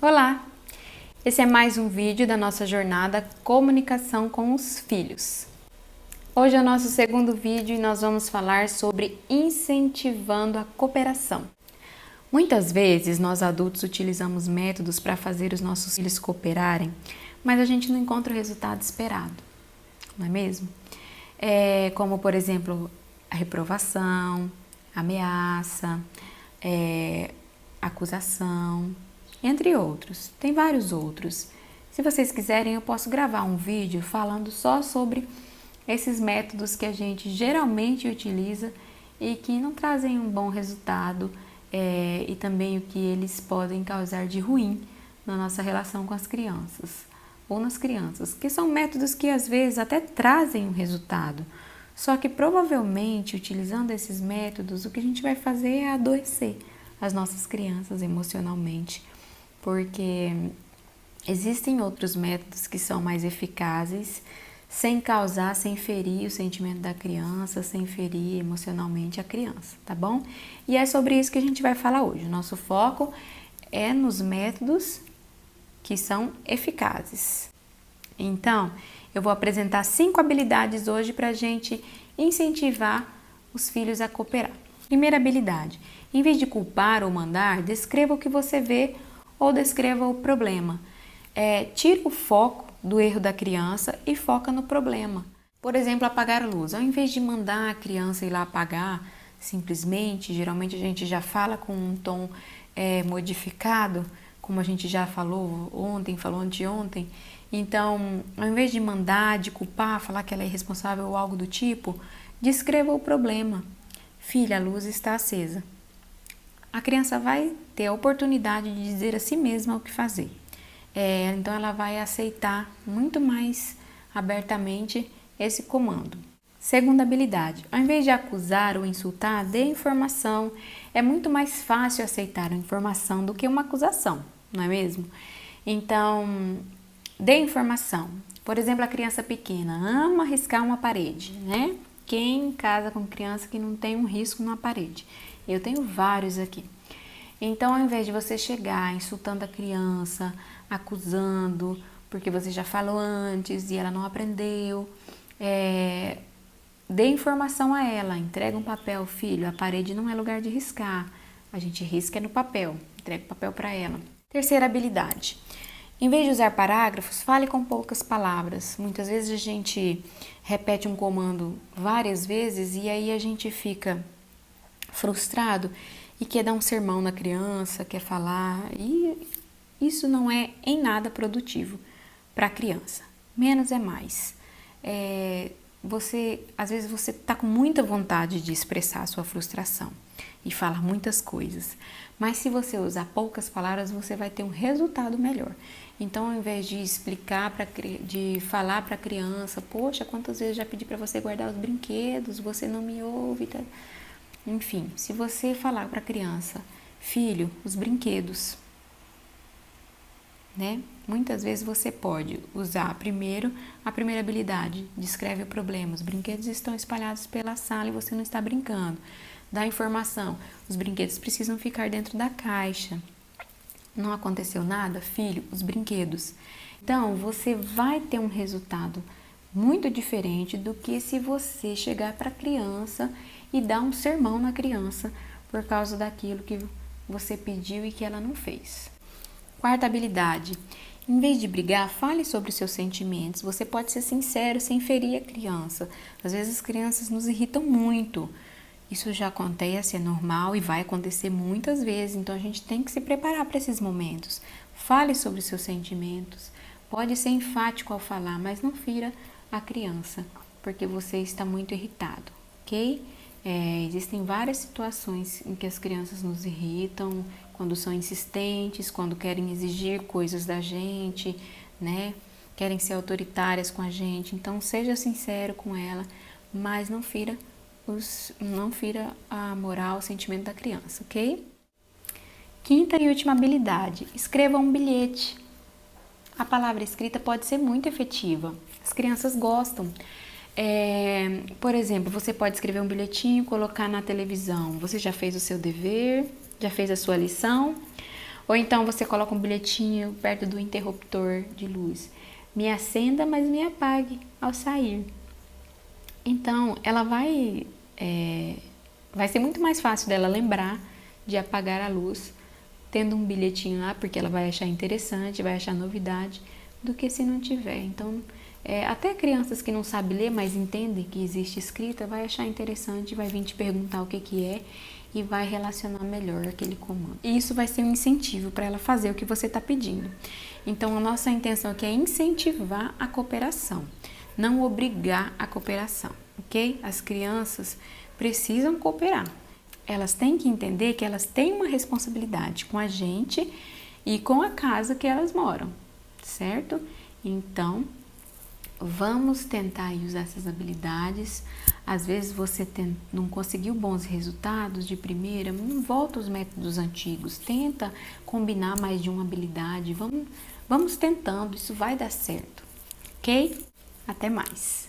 Olá! Esse é mais um vídeo da nossa jornada Comunicação com os Filhos. Hoje é o nosso segundo vídeo e nós vamos falar sobre incentivando a cooperação. Muitas vezes nós adultos utilizamos métodos para fazer os nossos filhos cooperarem, mas a gente não encontra o resultado esperado, não é mesmo? Como, por exemplo, a reprovação, ameaça, acusação, entre outros. Tem vários outros. Se vocês quiserem, eu posso gravar um vídeo falando só sobre esses métodos que a gente geralmente utiliza e que não trazem um bom resultado e também o que eles podem causar de ruim na nossa relação com as crianças ou nas crianças, que são métodos que às vezes até trazem um resultado, só que provavelmente utilizando esses métodos o que a gente vai fazer é adoecer as nossas crianças emocionalmente, porque existem outros métodos que são mais eficazes, sem causar, sem ferir o sentimento da criança, sem ferir emocionalmente a criança, tá bom? E é sobre isso que a gente vai falar hoje. O nosso foco é nos métodos que são eficazes. Então, eu vou apresentar 5 habilidades hoje para a gente incentivar os filhos a cooperar. Primeira habilidade: em vez de culpar ou mandar, descreva o que você vê ou descreva o problema. Tira o foco do erro da criança e foca no problema. Por exemplo, apagar a luz. Ao invés de mandar a criança ir lá apagar, simplesmente, geralmente a gente já fala com um tom modificado, como a gente já falou ontem, falou anteontem. Então, ao invés de mandar, de culpar, falar que ela é irresponsável ou algo do tipo, descreva o problema. Filha, a luz está acesa. A criança vai ter a oportunidade de dizer a si mesma o que fazer. Então ela vai aceitar muito mais abertamente esse comando. Segunda habilidade: ao invés de acusar ou insultar, dê informação. É muito mais fácil aceitar a informação do que uma acusação, não é mesmo? Então, dê informação. Por exemplo, a criança pequena ama riscar uma parede, né? Quem casa com criança que não tem um risco numa parede? Eu tenho vários aqui. Então, ao invés de você chegar insultando a criança, acusando, porque você já falou antes e ela não aprendeu, dê informação a ela, entrega um papel. Filho, a parede não é lugar de riscar, a gente risca no papel, entrega o papel para ela. Terceira habilidade: em vez de usar parágrafos, fale com poucas palavras. Muitas vezes a gente repete um comando várias vezes e aí a gente fica frustrado e quer dar um sermão na criança, quer falar, e isso não é em nada produtivo para a criança. Menos é mais. Às vezes você está com muita vontade de expressar a sua frustração e falar muitas coisas, mas se você usar poucas palavras, você vai ter um resultado melhor. Então, ao invés de de falar para a criança, poxa, quantas vezes já pedi para você guardar os brinquedos, você não me ouve, tá? Enfim, se você falar para a criança, filho, os brinquedos, né? Muitas vezes você pode usar a primeira habilidade, descreve o problema. Os brinquedos estão espalhados pela sala e você não está brincando. Dá informação, os brinquedos precisam ficar dentro da caixa. Não aconteceu nada? Filho, os brinquedos. Então, você vai ter um resultado muito diferente do que se você chegar para a criança e dar um sermão na criança por causa daquilo que você pediu e que ela não fez. Quarta habilidade: em vez de brigar, fale sobre os seus sentimentos. Você pode ser sincero sem ferir a criança. Às vezes as crianças nos irritam muito. Isso já acontece, é normal e vai acontecer muitas vezes. Então a gente tem que se preparar para esses momentos. Fale sobre os seus sentimentos. Pode ser enfático ao falar, mas não fira a criança, porque você está muito irritado, ok? Existem várias situações em que as crianças nos irritam, quando são insistentes, quando querem exigir coisas da gente, né? Querem ser autoritárias com a gente. Então, seja sincero com ela, mas não fira a moral, o sentimento da criança, ok? Quinta e última habilidade: escreva um bilhete. A palavra escrita pode ser muito efetiva. As crianças gostam. Por exemplo, você pode escrever um bilhetinho e colocar na televisão. Você já fez o seu dever? Já fez a sua lição? Ou então você coloca um bilhetinho perto do interruptor de luz. Me acenda, mas me apague ao sair. Então, ela vai ser muito mais fácil dela lembrar de apagar a luz, tendo um bilhetinho lá, porque ela vai achar interessante, vai achar novidade, do que se não tiver. Então, até crianças que não sabem ler, mas entendem que existe escrita, vai achar interessante, vai vir te perguntar o que é e vai relacionar melhor aquele comando. E isso vai ser um incentivo para ela fazer o que você está pedindo. Então, a nossa intenção aqui é incentivar a cooperação, não obrigar a cooperação, ok? As crianças precisam cooperar. Elas têm que entender que elas têm uma responsabilidade com a gente e com a casa que elas moram, certo? Então, vamos tentar usar essas habilidades. Às vezes você não conseguiu bons resultados de primeira, não volta aos métodos antigos, tenta combinar mais de uma habilidade, vamos tentando, isso vai dar certo, ok? Até mais!